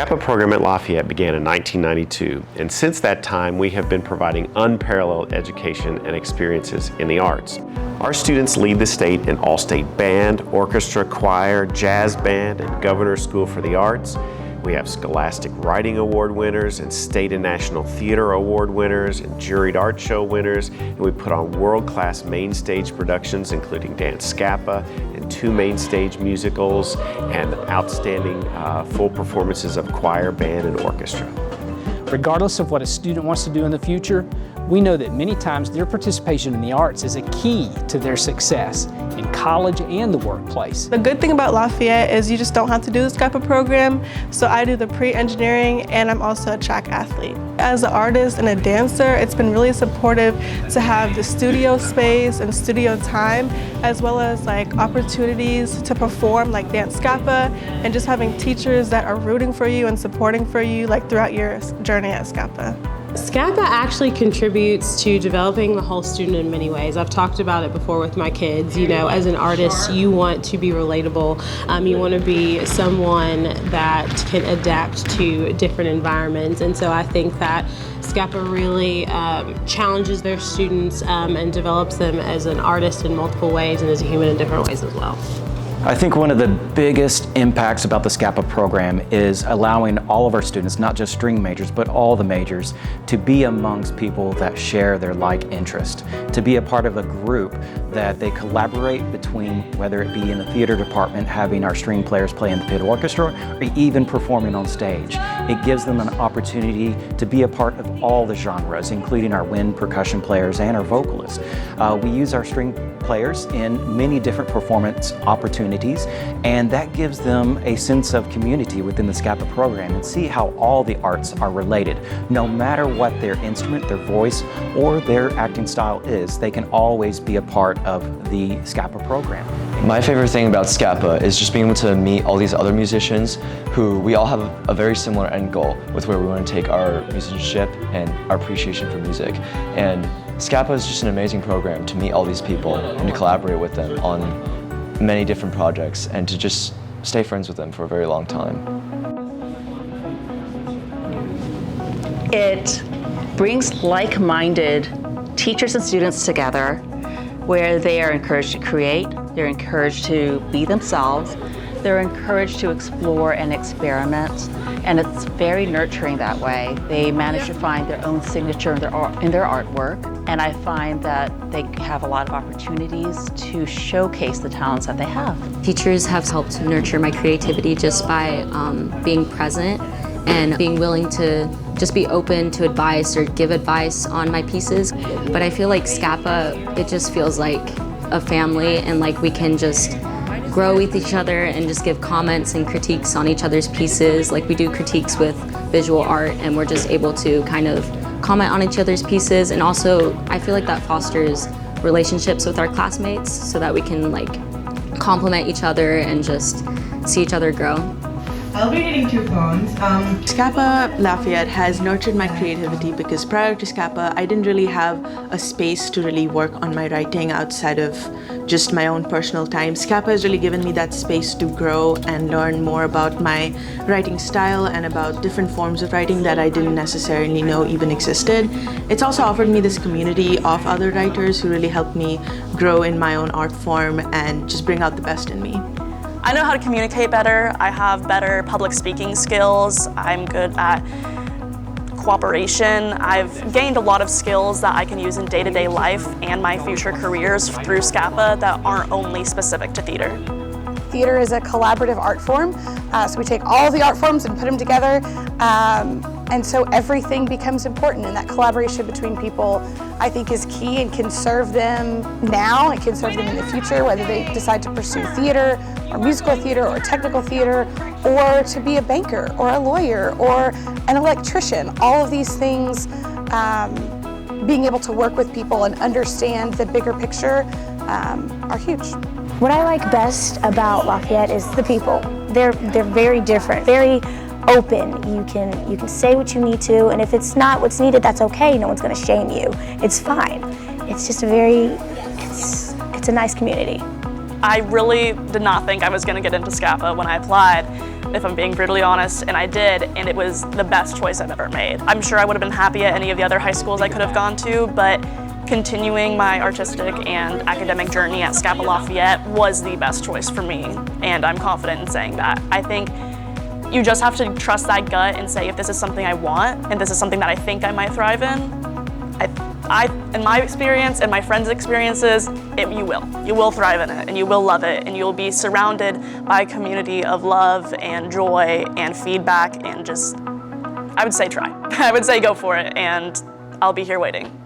SCAPA program at Lafayette began in 1992, and since that time we have been providing unparalleled education and experiences in the arts. Our students lead the state in all-state band, orchestra, choir, jazz band, and Governor's School for the Arts. We have Scholastic Writing Award winners and State and National Theater Award winners and Juried Art Show winners, and we put on world-class main stage productions including Dance SCAPA and 2 main stage musicals and outstanding full performances of choir, band, and orchestra. Regardless of what a student wants to do in the future, we know that many times their participation in the arts is a key to their success in college and the workplace. The good thing about Lafayette is you just don't have to do the SCAPA program, so I do the pre-engineering and I'm also a track athlete. As an artist and a dancer, it's been really supportive to have the studio space and studio time, as well as opportunities to perform like Dance SCAPA, and just having teachers that are rooting for you and supporting for you throughout your journey at SCAPA. SCAPA actually contributes to developing the whole student in many ways. I've talked about it before with my kids. You know, as an artist, you want to be relatable. You want to be someone that can adapt to different environments. And so I think that SCAPA really challenges their students and develops them as an artist in multiple ways and as a human in different ways as well. I think one of the biggest impacts about the SCAPA program is allowing all of our students, not just string majors, but all the majors, to be amongst people that share their like interest, to be a part of a group that they collaborate between, whether it be in the theater department, having our string players play in the pit orchestra, or even performing on stage. It gives them an opportunity to be a part of all the genres, including our wind percussion players and our vocalists. We use our string players in many different performance opportunities, and that gives them a sense of community within the SCAPA program, and see how all the arts are related. No matter what their instrument, their voice, or their acting style is, they can always be a part of the SCAPA program. My favorite thing about SCAPA is just being able to meet all these other musicians who we all have a very similar end goal with where we want to take our musicianship and our appreciation for music. And SCAPA is just an amazing program to meet all these people and to collaborate with them on many different projects and to just stay friends with them for a very long time. It brings like-minded teachers and students together where they are encouraged to create, they're encouraged to be themselves, they're encouraged to explore and experiment, and it's very nurturing that way. They manage to find their own signature in their artwork, and I find that they have a lot of opportunities to showcase the talents that they have. Teachers have helped nurture my creativity just by being present and being willing to just be open to advice or give advice on my pieces. But I feel like SCAPA, it just feels like a family, and like we can just grow with each other and just give comments and critiques on each other's pieces. Like we do critiques with visual art, and we're just able to kind of comment on each other's pieces. And also I feel like that fosters relationships with our classmates so that we can compliment each other and just see each other grow. I'll be hitting 2 phones. SCAPA Lafayette has nurtured my creativity because prior to SCAPA, I didn't really have a space to really work on my writing outside of just my own personal time. SCAPA has really given me that space to grow and learn more about my writing style and about different forms of writing that I didn't necessarily know even existed. It's also offered me this community of other writers who really helped me grow in my own art form and just bring out the best in me. I know how to communicate better. I have better public speaking skills. I'm good at cooperation. I've gained a lot of skills that I can use in day-to-day life and my future careers through SCAPA that aren't only specific to theater. Theater is a collaborative art form, so we take all the art forms and put them together, and so everything becomes important, and that collaboration between people I think is key and can serve them now, it can serve them in the future, whether they decide to pursue theater or musical theater or technical theater, or to be a banker or a lawyer or an electrician. All of these things, being able to work with people and understand the bigger picture are huge. What I like best about Lafayette is the people. They're very different, very open. You can say what you need to, and if it's not what's needed, that's okay. No one's going to shame you. It's fine. It's just it's a nice community. I really did not think I was going to get into SCAPA when I applied. if I'm being brutally honest, and I did, and it was the best choice I've ever made. I'm sure I would have been happy at any of the other high schools I could have gone to, but continuing my artistic and academic journey at SCAPA Lafayette was the best choice for me, and I'm confident in saying that. I think you just have to trust that gut and say, if this is something I want, and this is something that I think I might thrive in, in my experience and my friends' experiences, you will. You will thrive in it, and you will love it, and you'll be surrounded by a community of love and joy and feedback, and just, I would say try. I would say go for it, and I'll be here waiting.